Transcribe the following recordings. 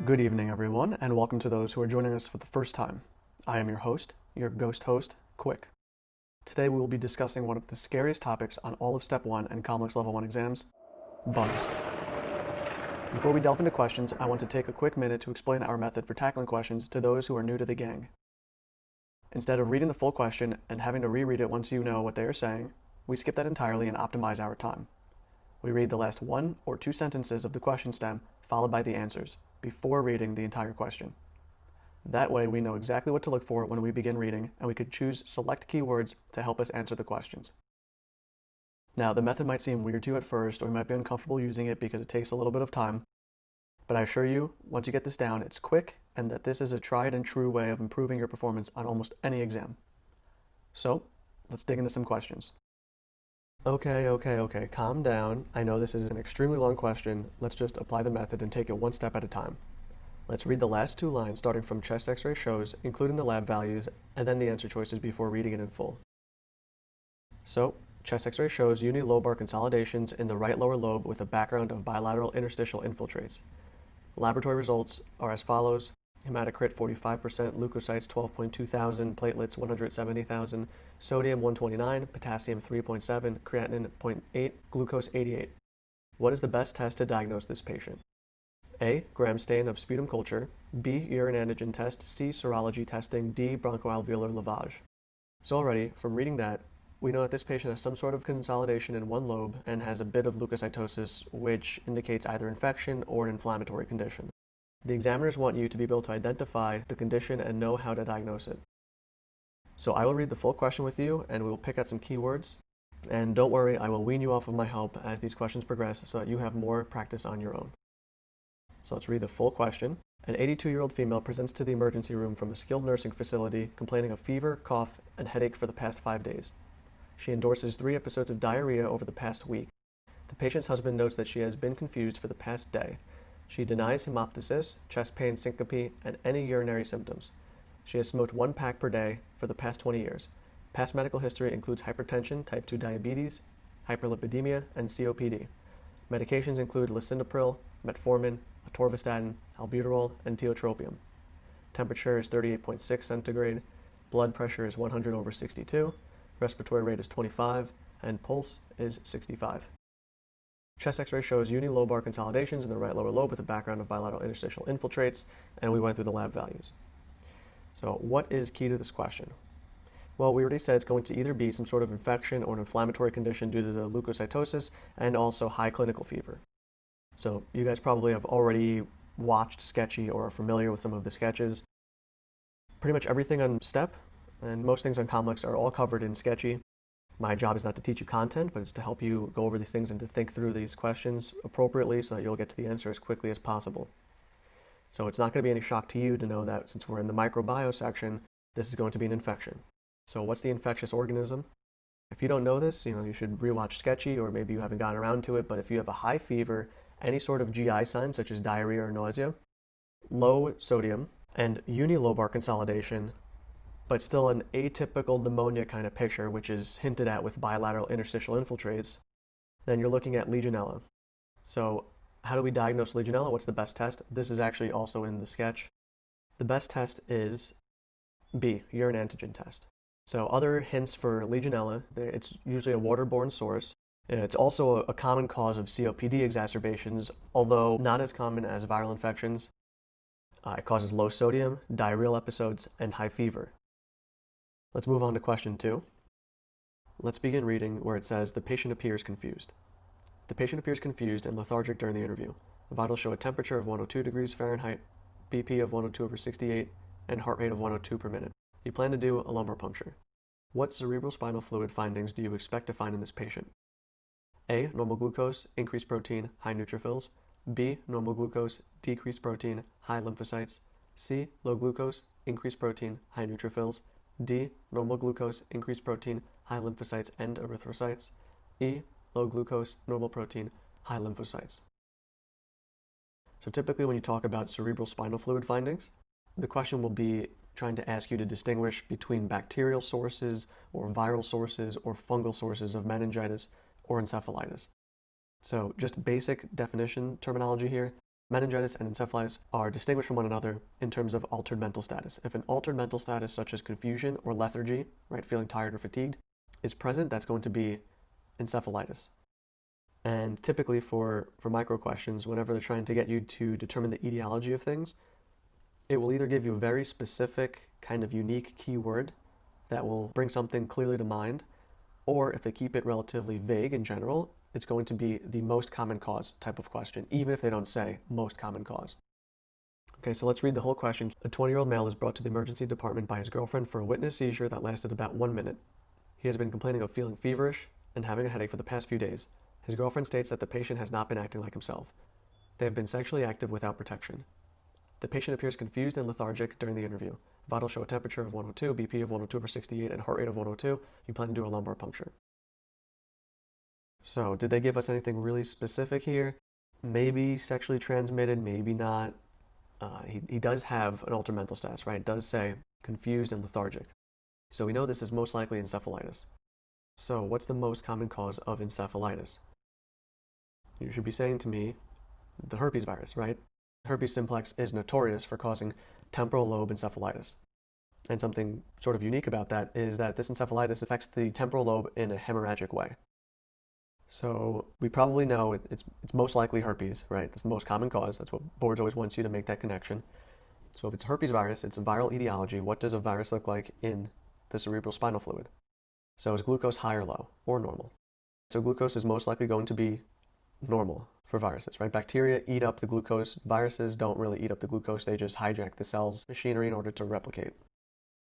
Good evening, everyone, and welcome to those who are joining us for the first time. I am your host, your ghost host, Quick. Today we will be discussing one of the scariest topics on all of Step 1 and Complex Level 1 exams, bugs. Before we delve into questions, I want to take a quick minute to explain our method for tackling questions to those who are new to the gang. Instead of reading the full question and having to reread it once you know what they are saying, we skip that entirely and optimize our time. We read the last one or two sentences of the question stem followed by the answers, before reading the entire question. That way we know exactly what to look for when we begin reading, and we could choose select keywords to help us answer the questions. Now, the method might seem weird to you at first, or you might be uncomfortable using it because it takes a little bit of time, but I assure you, once you get this down, it's quick, and that this is a tried and true way of improving your performance on almost any exam. So, let's dig into some questions. Okay, calm down. I know this is an extremely long question. Let's just apply the method and take it one step at a time. Let's read the last two lines starting from chest x-ray shows, including the lab values, and then the answer choices before reading it in full. So, chest x-ray shows unilobar consolidations in the right lower lobe with a background of bilateral interstitial infiltrates. Laboratory results are as follows: hematocrit 45%, leukocytes 12.2 thousand, platelets 170,000, sodium 129, potassium 3.7, creatinine 0.8, glucose 88. What is the best test to diagnose this patient? A. Gram stain of sputum culture. B. Urine antigen test. C. Serology testing. D. Bronchoalveolar lavage. So already, from reading that, we know that this patient has some sort of consolidation in one lobe and has a bit of leukocytosis, which indicates either infection or an inflammatory condition. The examiners want you to be able to identify the condition and know how to diagnose it. So I will read the full question with you, and we will pick out some keywords. And don't worry, I will wean you off of my help as these questions progress so that you have more practice on your own. So let's read the full question. An 82-year-old female presents to the emergency room from a skilled nursing facility complaining of fever, cough, and headache for the past 5 days. She endorses 3 episodes of diarrhea over the past week. The patient's husband notes that she has been confused for the past day. She denies hemoptysis, chest pain, syncope, and any urinary symptoms. She has smoked 1 pack per day for the past 20 years. Past medical history includes hypertension, type 2 diabetes, hyperlipidemia, and COPD. Medications include lisinopril, metformin, atorvastatin, albuterol, and tiotropium. Temperature is 38.6 centigrade. Blood pressure is 100/62. Respiratory rate is 25, and pulse is 65. Chest x-ray shows unilobar consolidations in the right lower lobe with a background of bilateral interstitial infiltrates, and we went through the lab values. So what is key to this question? Well, we already said it's going to either be some sort of infection or an inflammatory condition due to the leukocytosis and also high clinical fever. So you guys probably have already watched Sketchy or are familiar with some of the sketches. Pretty much everything on STEP and most things on Complex are all covered in Sketchy. My job is not to teach you content, but it's to help you go over these things and to think through these questions appropriately so that you'll get to the answer as quickly as possible. So it's not going to be any shock to you to know that since we're in the microbiome section, this is going to be an infection. So what's the infectious organism? If you don't know this, you should rewatch Sketchy, or maybe you haven't gotten around to it, but if you have a high fever, any sort of GI sign such as diarrhea or nausea, low sodium, and unilobar consolidation, but still an atypical pneumonia kind of picture, which is hinted at with bilateral interstitial infiltrates, then you're looking at Legionella. So how do we diagnose Legionella? What's the best test? This is actually also in the sketch. The best test is B, urine antigen test. So other hints for Legionella, it's usually a waterborne source. It's also a common cause of COPD exacerbations, although not as common as viral infections. It causes low sodium, diarrheal episodes, and high fever. Let's move on to question 2. Let's begin reading where it says, the patient appears confused. The patient appears confused and lethargic during the interview. The vitals show a temperature of 102 degrees Fahrenheit, BP of 102/68, and heart rate of 102 per minute. You plan to do a lumbar puncture. What cerebrospinal fluid findings do you expect to find in this patient? A. Normal glucose, increased protein, high neutrophils. B. Normal glucose, decreased protein, high lymphocytes. C. Low glucose, increased protein, high neutrophils. D. Normal glucose, increased protein, high lymphocytes and erythrocytes. E. Low glucose, normal protein, high lymphocytes. So typically when you talk about cerebral spinal fluid findings, the question will be trying to ask you to distinguish between bacterial sources or viral sources or fungal sources of meningitis or encephalitis. So just basic definition terminology here. Meningitis and encephalitis are distinguished from one another in terms of altered mental status. If an altered mental status such as confusion or lethargy, right, feeling tired or fatigued, is present, that's going to be encephalitis. And typically for micro questions, whenever they're trying to get you to determine the etiology of things, it will either give you a very specific kind of unique keyword that will bring something clearly to mind, or if they keep it relatively vague in general, it's going to be the most common cause type of question, even if they don't say most common cause. Okay, so let's read the whole question. A 20-year-old male is brought to the emergency department by his girlfriend for a witness seizure that lasted about 1 minute. He has been complaining of feeling feverish and having a headache for the past few days. His girlfriend states that the patient has not been acting like himself. They have been sexually active without protection. The patient appears confused and lethargic during the interview. Vitals show a temperature of 102, BP of 102/68, and heart rate of 102. You plan to do a lumbar puncture. So, did they give us anything really specific here? Maybe sexually transmitted, maybe not. He does have an altered mental status, right? It does say confused and lethargic. So we know this is most likely encephalitis. So what's the most common cause of encephalitis? You should be saying to me the herpes virus, right? Herpes simplex is notorious for causing temporal lobe encephalitis. And something sort of unique about that is that this encephalitis affects the temporal lobe in a hemorrhagic way. So we probably know it's most likely herpes, right? It's the most common cause. That's what boards always want you to make that connection. So if it's herpes virus, it's a viral etiology. What does a virus look like in the cerebral spinal fluid? So is glucose high or low or normal? So glucose is most likely going to be normal for viruses, right? Bacteria eat up the glucose. Viruses don't really eat up the glucose. They just hijack the cell's machinery in order to replicate.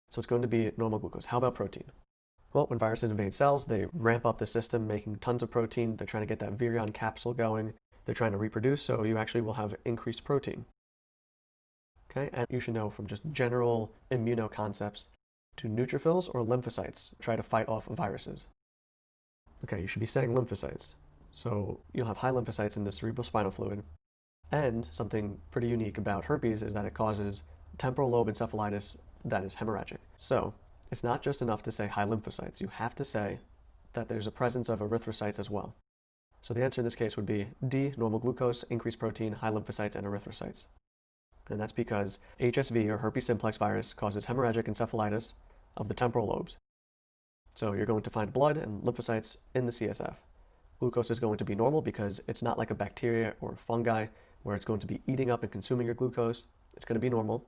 So it's going to be normal glucose. How about protein? Well, when viruses invade cells, they ramp up the system, making tons of protein. They're trying to get that virion capsule going. They're trying to reproduce, so you actually will have increased protein. Okay, and you should know from just general immunoconcepts, do neutrophils or lymphocytes try to fight off viruses? Okay, you should be saying lymphocytes. So you'll have high lymphocytes in the cerebrospinal fluid. And something pretty unique about herpes is that it causes temporal lobe encephalitis that is hemorrhagic. So it's not just enough to say high lymphocytes. You have to say that there's a presence of erythrocytes as well. So the answer in this case would be D, normal glucose, increased protein, high lymphocytes, and erythrocytes. And that's because HSV, or herpes simplex virus, causes hemorrhagic encephalitis of the temporal lobes. So you're going to find blood and lymphocytes in the CSF. Glucose is going to be normal because it's not like a bacteria or fungi where it's going to be eating up and consuming your glucose. It's going to be normal.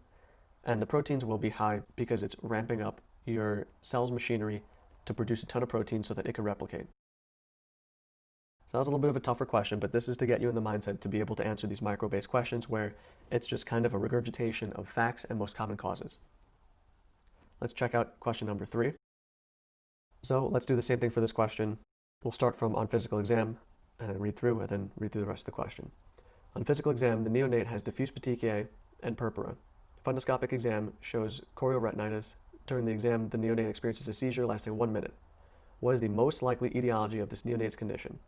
And the proteins will be high because it's ramping up your cell's machinery to produce a ton of protein so that it can replicate. So that was a little bit of a tougher question, but this is to get you in the mindset to be able to answer these micro-based questions where it's just kind of a regurgitation of facts and most common causes. Let's check out question number 3. So let's do the same thing for this question. We'll start from on physical exam and then read through the rest of the question. On physical exam, the neonate has diffuse petechiae and purpura. Fundoscopic exam shows chorioretinitis. During the exam, the neonate experiences a seizure lasting 1 minute. What is the most likely etiology of this neonate's condition?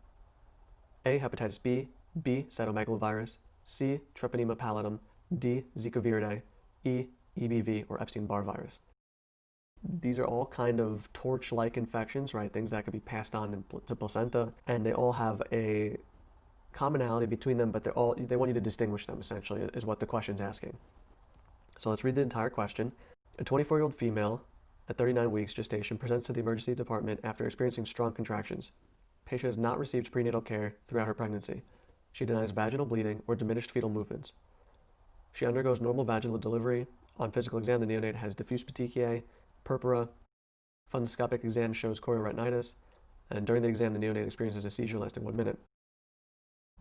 A. Hepatitis B, B. Cytomegalovirus, C. Treponema pallidum, D. Zika viridae, E. EBV or Epstein-Barr virus. These are all kind of torch-like infections, right? Things that could be passed on to placenta, and they all have a commonality between them, but they want you to distinguish them, essentially, is what the question's asking. So let's read the entire question. A 24-year-old female at 39 weeks gestation presents to the emergency department after experiencing strong contractions. Patient has not received prenatal care throughout her pregnancy. She denies vaginal bleeding or diminished fetal movements. She undergoes normal vaginal delivery. On physical exam, the neonate has diffuse petechiae, purpura. Fundoscopic exam shows chorioretinitis. And during the exam, the neonate experiences a seizure lasting 1 minute.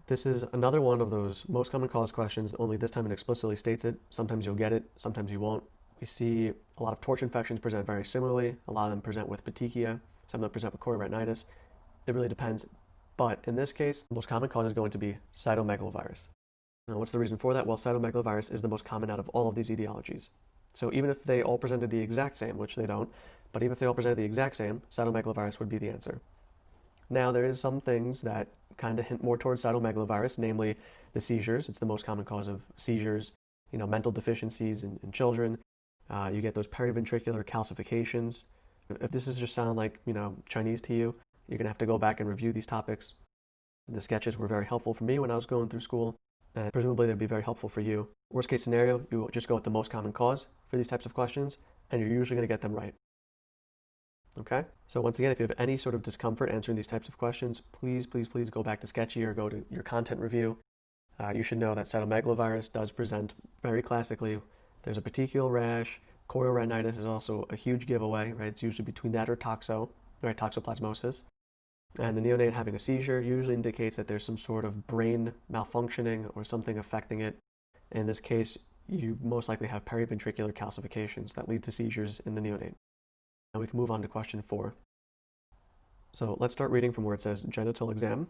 This is another one of those most common cause questions, only this time it explicitly states it. Sometimes you'll get it, sometimes you won't. We see a lot of torch infections present very similarly. A lot of them present with petechia. Some of them present with chorioretinitis. It really depends. But in this case, the most common cause is going to be cytomegalovirus. Now, what's the reason for that? Well, cytomegalovirus is the most common out of all of these etiologies. So even if they all presented the exact same, which they don't, but even if they all presented the exact same, cytomegalovirus would be the answer. Now, there is some things that kind of hint more towards cytomegalovirus, namely the seizures. It's the most common cause of seizures, mental deficiencies in children. You get those periventricular calcifications. If this is just sound like, Chinese to you, you're going to have to go back and review these topics. The sketches were very helpful for me when I was going through school. and presumably they'd be very helpful for you. Worst case scenario, you just go with the most common cause for these types of questions, and you're usually going to get them right. Okay? So once again, if you have any sort of discomfort answering these types of questions, please go back to Sketchy or go to your content review. You should know that cytomegalovirus does present very classically. There's a petechial rash. Chorioretinitis is also a huge giveaway, right? It's usually between that or toxoplasmosis. And the neonate having a seizure usually indicates that there's some sort of brain malfunctioning or something affecting it. In this case, you most likely have periventricular calcifications that lead to seizures in the neonate. Now we can move on to question 4. So let's start reading from where it says genital exam.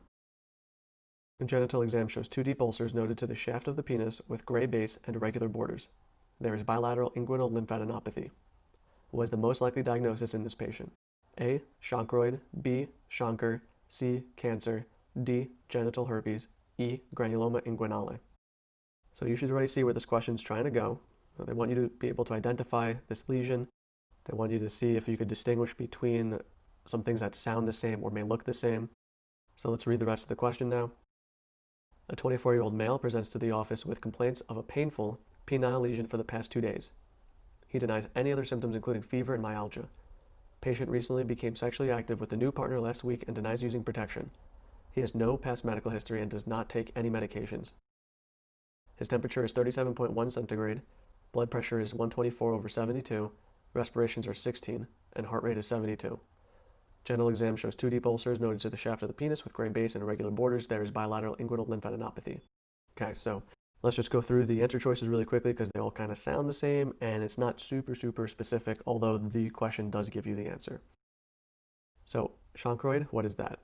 The genital exam shows 2 deep ulcers noted to the shaft of the penis with gray base and irregular borders. There is bilateral inguinal lymphadenopathy. What is the most likely diagnosis in this patient? A. Chancroid, B. Chancre, C. Cancer, D. Genital herpes, E. Granuloma inguinale. So you should already see where this question is trying to go. They want you to be able to identify this lesion. They want you to see if you could distinguish between some things that sound the same or may look the same. So let's read the rest of the question now. A 24-year-old male presents to the office with complaints of a painful penile lesion for the past 2 days. He denies any other symptoms including fever and myalgia. Patient recently became sexually active with a new partner last week and denies using protection. He has no past medical history and does not take any medications. His temperature is 37.1 centigrade, blood pressure is 124/72, respirations are 16, and heart rate is 72. Genital exam shows 2 deep ulcers noted to the shaft of the penis with gray base and irregular borders. There is bilateral inguinal lymphadenopathy. Okay, so let's just go through the answer choices really quickly because they all kind of sound the same and it's not super specific, although the question does give you the answer. So, chancroid, what is that?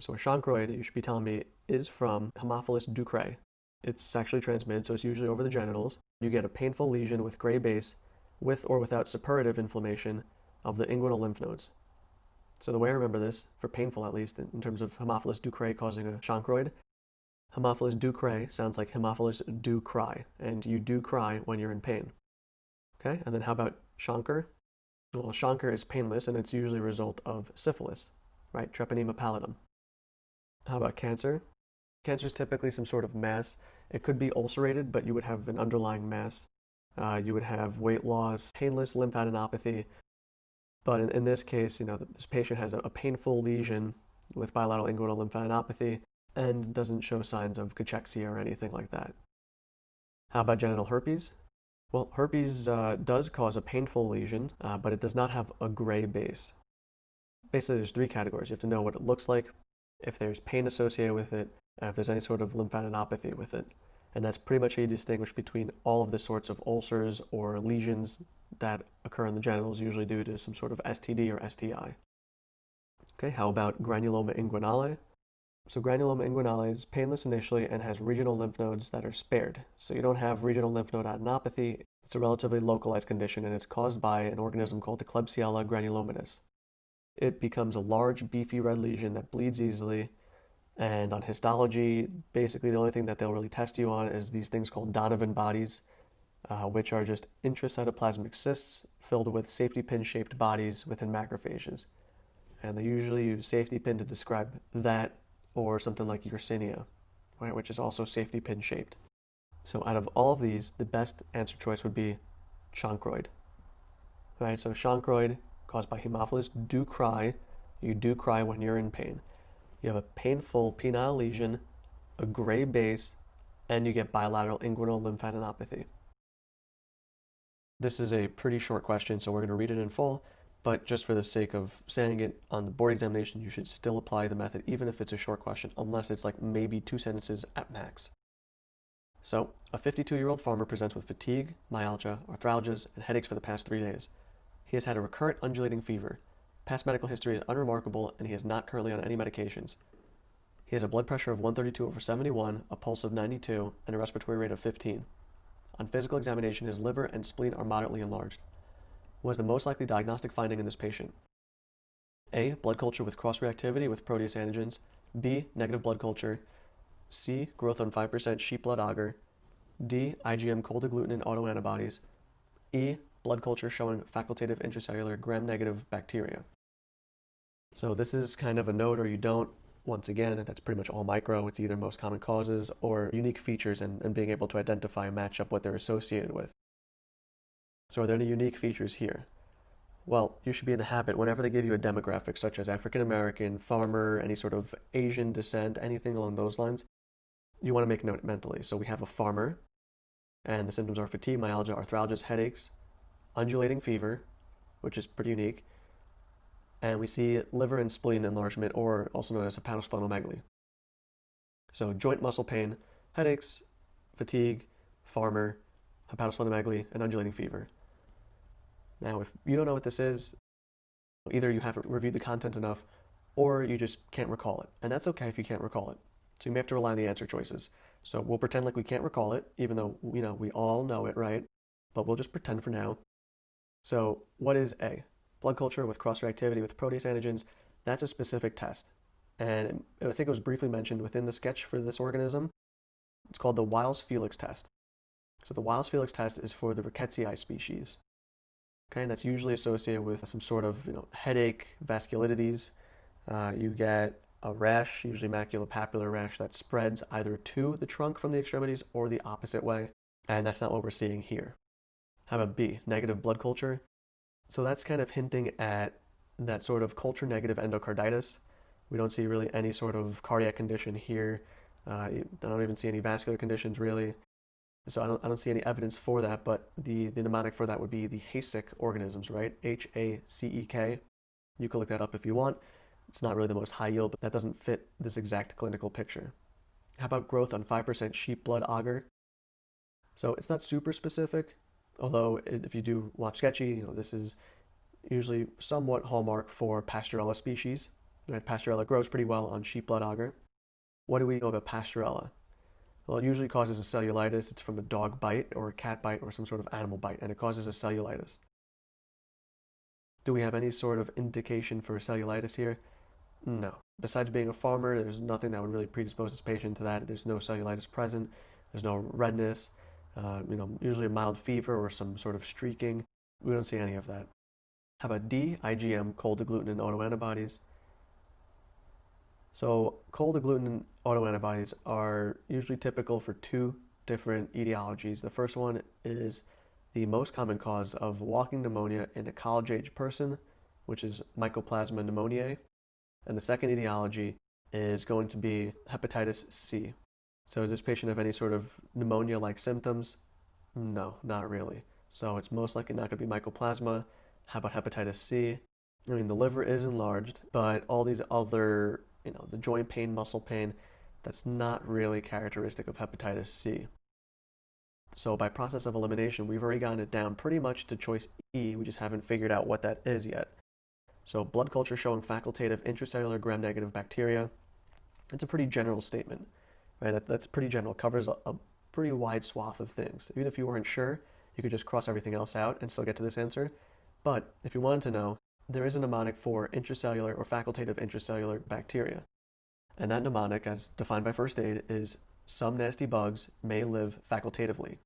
So a chancroid, you should be telling me, is from Haemophilus ducreyi. It's sexually transmitted, so it's usually over the genitals. You get a painful lesion with gray base with or without suppurative inflammation of the inguinal lymph nodes. So the way I remember this, for painful at least, in terms of Haemophilus ducreyi causing a chancroid, Haemophilus ducreyi sounds like Haemophilus do cry, and you do cry when you're in pain. Okay, and then how about chancre? Well, chancre is painless, and it's usually a result of syphilis, right? Treponema pallidum. How about cancer? Cancer is typically some sort of mass. It could be ulcerated, but you would have an underlying mass. You would have weight loss, painless lymphadenopathy. But in this case, this patient has a painful lesion with bilateral inguinal lymphadenopathy and doesn't show signs of cachexia or anything like that. How about genital herpes? Well, herpes does cause a painful lesion, but it does not have a gray base. Basically, there's 3 categories. You have to know what it looks like, if there's pain associated with it, and if there's any sort of lymphadenopathy with it. And that's pretty much how you distinguish between all of the sorts of ulcers or lesions that occur in the genitals, usually due to some sort of STD or STI. Okay, how about granuloma inguinale? So granuloma inguinale is painless initially and has regional lymph nodes that are spared. So you don't have regional lymph node adenopathy. It's a relatively localized condition, and it's caused by an organism called the Klebsiella granulomatous. It becomes a large, beefy red lesion that bleeds easily. And on histology, basically the only thing that they'll really test you on is these things called Donovan bodies, which are just intracytoplasmic cysts filled with safety pin-shaped bodies within macrophages. And they usually use safety pin to describe that, or something like Yersinia, right, which is also safety pin-shaped. So out of all of these, the best answer choice would be chancroid. Right, so chancroid, caused by Haemophilus ducreyi. You do cry when you're in pain. You have a painful penile lesion, a gray base, and you get bilateral inguinal lymphadenopathy. This is a pretty short question, so we're going to read it in full, but just for the sake of saying it on the board examination, you should still apply the method even if it's a short question, unless it's like maybe 2 sentences at max. So, a 52-year-old farmer presents with fatigue, myalgia, arthralgias, and headaches for the past 3 days. He has had a recurrent undulating fever. Past medical history is unremarkable, and he is not currently on any medications. He has a blood pressure of 132/71, a pulse of 92, and a respiratory rate of 15. On physical examination, his liver and spleen are moderately enlarged. What is the most likely diagnostic finding in this patient? A. Blood culture with cross-reactivity with protease antigens. B. Negative blood culture. C. Growth on 5% sheep blood agar. D. IgM cold agglutinin autoantibodies. E. Blood culture showing facultative intracellular gram-negative bacteria. So this is kind of a note or you don't. once again, that's pretty much all micro. It's either most common causes or unique features and being able to identify and match up what they're associated with. So are there any unique features here? Well, you should be in the habit, whenever they give you a demographic such as African American, farmer, any sort of Asian descent, anything along those lines, you want to make note mentally. So we have a farmer, and the symptoms are fatigue, myalgia, arthralgias, headaches, undulating fever, which is pretty unique, and we see liver and spleen enlargement, or also known as hepatosplenomegaly. So joint muscle pain, headaches, fatigue, farmer, hepatosplenomegaly, and undulating fever. Now, if you don't know what this is, either you haven't reviewed the content enough, or you just can't recall it. And that's okay if you can't recall it. So you may have to rely on the answer choices. So we'll pretend like we can't recall it, even though, we all know it, right? But we'll just pretend for now. So what is A? Blood culture with cross-reactivity with protease antigens. That's a specific test. And I think it was briefly mentioned within the sketch for this organism. It's called the Wiles-Felix test. So the Wiles-Felix test is for the Rickettsia species. Okay, and that's usually associated with some sort of headache, vasculitides. You get a rash, usually maculopapular rash, that spreads either to the trunk from the extremities or the opposite way. And that's not what we're seeing here. How about B, negative blood culture? So that's kind of hinting at that sort of culture-negative endocarditis. We don't see really any sort of cardiac condition here. I don't even see any vascular conditions really. So I don't see any evidence for that, but the mnemonic for that would be the Hasek organisms, right? H-A-C-E-K. You can look that up if you want. It's not really the most high yield, but that doesn't fit this exact clinical picture. How about growth on 5% sheep blood agar? So it's not super specific, although if you do watch Sketchy, this is usually somewhat hallmark for Pastorella species. Right? Pastorella grows pretty well on sheep blood agar. What do we know about Pastorella? Well, it usually causes a cellulitis. It's from a dog bite or a cat bite or some sort of animal bite, and it causes a cellulitis. Do we have any sort of indication for cellulitis here? No. Besides being a farmer, there's nothing that would really predispose this patient to that. There's no cellulitis present. There's no redness. Usually a mild fever or some sort of streaking. We don't see any of that. How about D, IgM, cold agglutinin autoantibodies? So cold agglutinin autoantibodies are usually typical for two different etiologies. The first one is the most common cause of walking pneumonia in a college-age person, which is Mycoplasma pneumoniae. And the second etiology is going to be hepatitis C. So does this patient have any sort of pneumonia-like symptoms? No, not really. So it's most likely not going to be mycoplasma. How about hepatitis C? The liver is enlarged, but all these other, the joint pain, muscle pain, that's not really characteristic of hepatitis C. So by process of elimination, we've already gotten it down pretty much to choice E. We just haven't figured out what that is yet. So blood culture showing facultative intracellular gram-negative bacteria. It's a pretty general statement, right? That's pretty general. It covers a pretty wide swath of things. Even if you weren't sure, you could just cross everything else out and still get to this answer. But if you wanted to know, there is a mnemonic for intracellular or facultative intracellular bacteria. And that mnemonic, as defined by first aid, is some nasty bugs may live facultatively.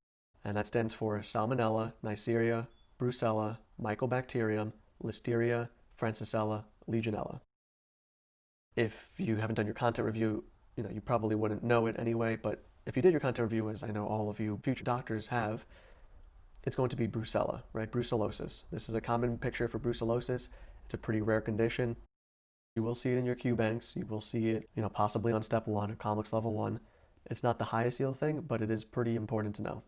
And that stands for Salmonella, Neisseria, Brucella, Mycobacterium, Listeria, Francisella, Legionella. If you haven't done your content review, you probably wouldn't know it anyway, but if you did your content review, as I know all of you future doctors have, it's going to be Brucella, right? Brucellosis. This is a common picture for brucellosis. It's a pretty rare condition. You will see it in your Q banks. You will see it, possibly on step 1 or complex level 1. It's not the highest yield thing, but it is pretty important to know.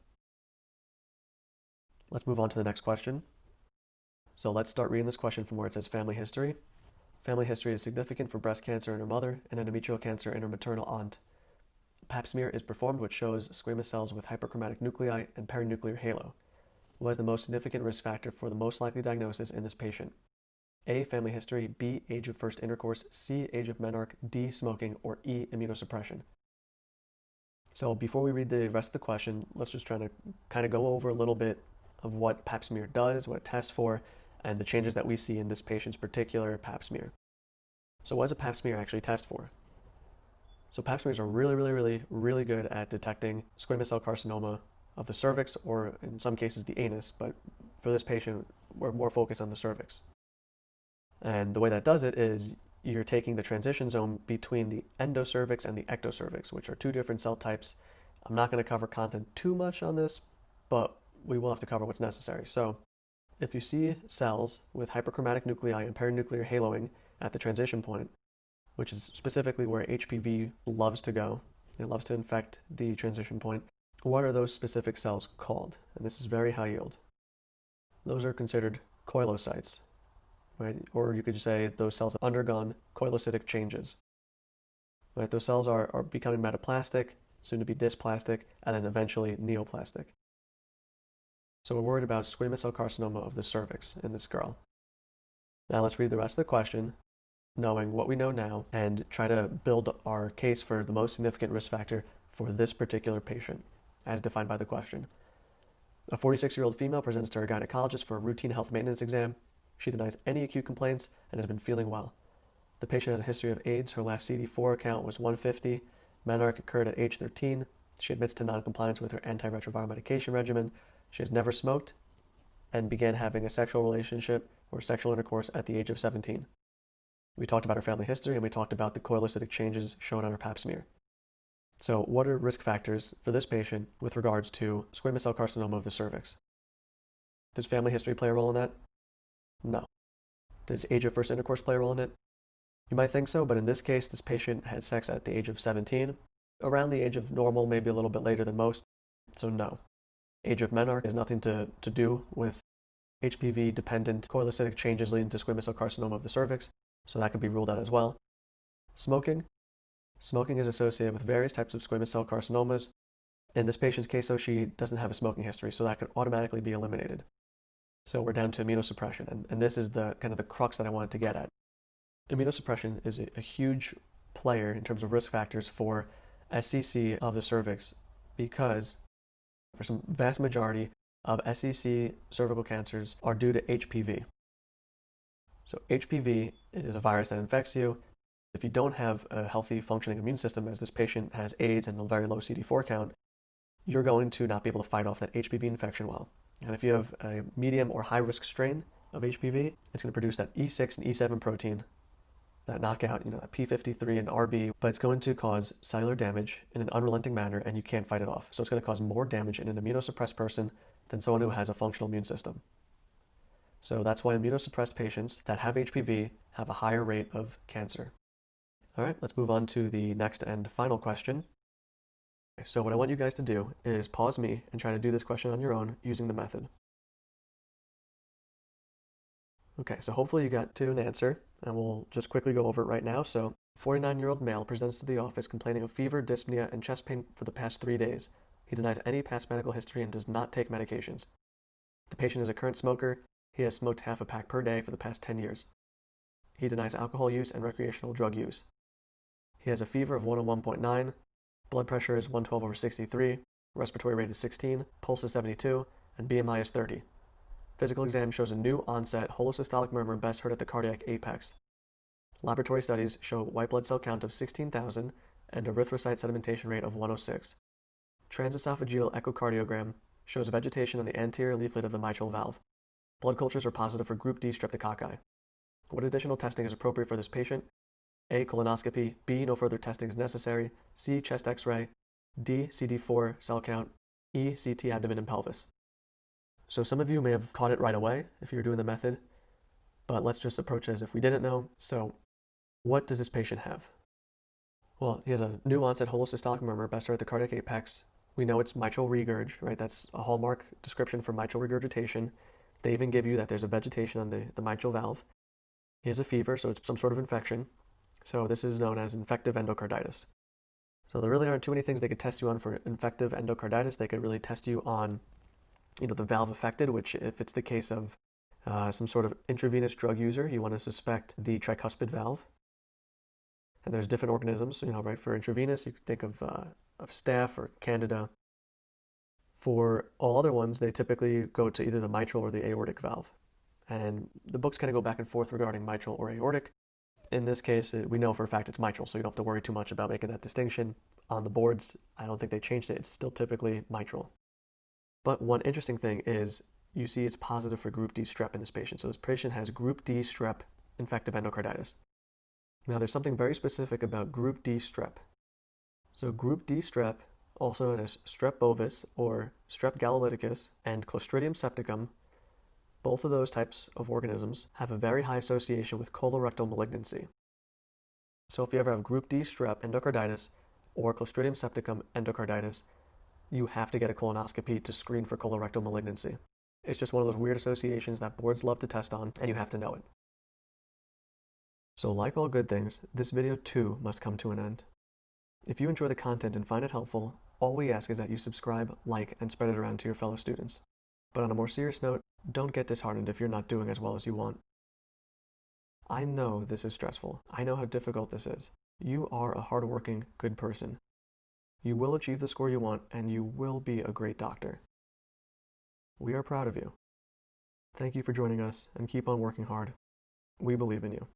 Let's move on to the next question. So let's start reading this question from where it says family history. Family history is significant for breast cancer in her mother and endometrial cancer in her maternal aunt. A pap smear is performed, which shows squamous cells with hyperchromatic nuclei and perinuclear halo. What is the most significant risk factor for the most likely diagnosis in this patient? A, family history, B, age of first intercourse, C, age of menarche, D, smoking, or E, immunosuppression. So before we read the rest of the question, let's just try to kind of go over a little bit of what pap smear does, what it tests for, and the changes that we see in this patient's particular pap smear. So what does a pap smear actually test for? So pap smears are really good at detecting squamous cell carcinoma of the cervix, or in some cases the anus, but for this patient, we're more focused on the cervix. And the way that does it is you're taking the transition zone between the endocervix and the ectocervix, which are two different cell types. I'm not going to cover content too much on this, but we will have to cover what's necessary. So if you see cells with hyperchromatic nuclei and perinuclear haloing at the transition point, which is specifically where HPV loves to go, it loves to infect the transition point, what are those specific cells called? And this is very high yield. Those are considered koilocytes, right? Or you could say those cells have undergone koilocytic changes. Right? Those cells are becoming metaplastic, soon to be dysplastic, and then eventually neoplastic. So we're worried about squamous cell carcinoma of the cervix in this girl. Now let's read the rest of the question, knowing what we know now, and try to build our case for the most significant risk factor for this particular patient, as defined by the question. A 46-year-old female presents to her gynecologist for a routine health maintenance exam. She denies any acute complaints and has been feeling well. The patient has a history of AIDS. Her last CD4 count was 150. Menarche occurred at age 13. She admits to noncompliance with her antiretroviral medication regimen. She has never smoked and began having a sexual relationship or sexual intercourse at the age of 17. We talked about her family history and we talked about the koilocytic changes shown on her pap smear. So what are risk factors for this patient with regards to squamous cell carcinoma of the cervix? Does family history play a role in that? No. Does age of first intercourse play a role in it? You might think so, but in this case, this patient had sex at the age of 17, around the age of normal, maybe a little bit later than most, so no. Age of menarche has nothing to do with HPV-dependent koilocytic changes leading to squamous cell carcinoma of the cervix, so that could be ruled out as well. Smoking. Smoking is associated with various types of squamous cell carcinomas. In this patient's case, though, she doesn't have a smoking history, so that could automatically be eliminated. So we're down to immunosuppression, and this is the kind of the crux that I wanted to get at. Immunosuppression is a huge player in terms of risk factors for SCC of the cervix, because for some vast majority of SCC cervical cancers are due to HPV. So HPV is a virus that infects you. If you don't have a healthy functioning immune system, as this patient has AIDS and a very low CD4 count, you're going to not be able to fight off that HPV infection well. And if you have a medium or high risk strain of HPV, it's going to produce that E6 and E7 protein that knock out, that P53 and RB, but it's going to cause cellular damage in an unrelenting manner and you can't fight it off. So it's going to cause more damage in an immunosuppressed person than someone who has a functional immune system. So that's why immunosuppressed patients that have HPV have a higher rate of cancer. All right, let's move on to the next and final question. So what I want you guys to do is pause me and try to do this question on your own using the method. Okay, so hopefully you got to an answer, and we'll just quickly go over it right now. So, 49-year-old male presents to the office complaining of fever, dyspnea, and chest pain for the past 3 days. He denies any past medical history and does not take medications. The patient is a current smoker. He has smoked half a pack per day for the past 10 years. He denies alcohol use and recreational drug use. He has a fever of 101.9, blood pressure is 112/63, respiratory rate is 16, pulse is 72, and BMI is 30. Physical exam shows a new onset holosystolic murmur best heard at the cardiac apex. Laboratory studies show white blood cell count of 16,000 and erythrocyte sedimentation rate of 106. Transesophageal echocardiogram shows vegetation on the anterior leaflet of the mitral valve. Blood cultures are positive for group D streptococci. What additional testing is appropriate for this patient? A. Colonoscopy. B. No further testing is necessary. C. Chest X-ray. D. CD4 cell count. E. CT abdomen and pelvis. So some of you may have caught it right away if you're doing the method, but let's just approach it as if we didn't know. So what does this patient have? Well, he has a new onset holosystolic murmur best heard at the cardiac apex. We know it's mitral regurg, right? That's a hallmark description for mitral regurgitation. They even give you that there's a vegetation on the mitral valve. He has a fever, so it's some sort of infection. So this is known as infective endocarditis. So there really aren't too many things they could test you on for infective endocarditis. They could really test you on, the valve affected, which if it's the case of some sort of intravenous drug user, you want to suspect the tricuspid valve. And there's different organisms, right? For intravenous, you could think of staph or candida. For all other ones, they typically go to either the mitral or the aortic valve. And the books kind of go back and forth regarding mitral or aortic. In this case, we know for a fact it's mitral, so you don't have to worry too much about making that distinction. On the boards, I don't think they changed it. It's still typically mitral. But one interesting thing is you see it's positive for group D strep in this patient. So this patient has group D strep infective endocarditis. Now there's something very specific about group D strep. So group D strep, also known as strep bovis or strep galolyticus and Clostridium septicum, both of those types of organisms have a very high association with colorectal malignancy. So if you ever have group D strep endocarditis or Clostridium septicum endocarditis, you have to get a colonoscopy to screen for colorectal malignancy. It's just one of those weird associations that boards love to test on, and you have to know it. So like all good things, this video too must come to an end. If you enjoy the content and find it helpful, all we ask is that you subscribe, like, and spread it around to your fellow students. But on a more serious note, don't get disheartened if you're not doing as well as you want. I know this is stressful. I know how difficult this is. You are a hardworking, good person. You will achieve the score you want, and you will be a great doctor. We are proud of you. Thank you for joining us, and keep on working hard. We believe in you.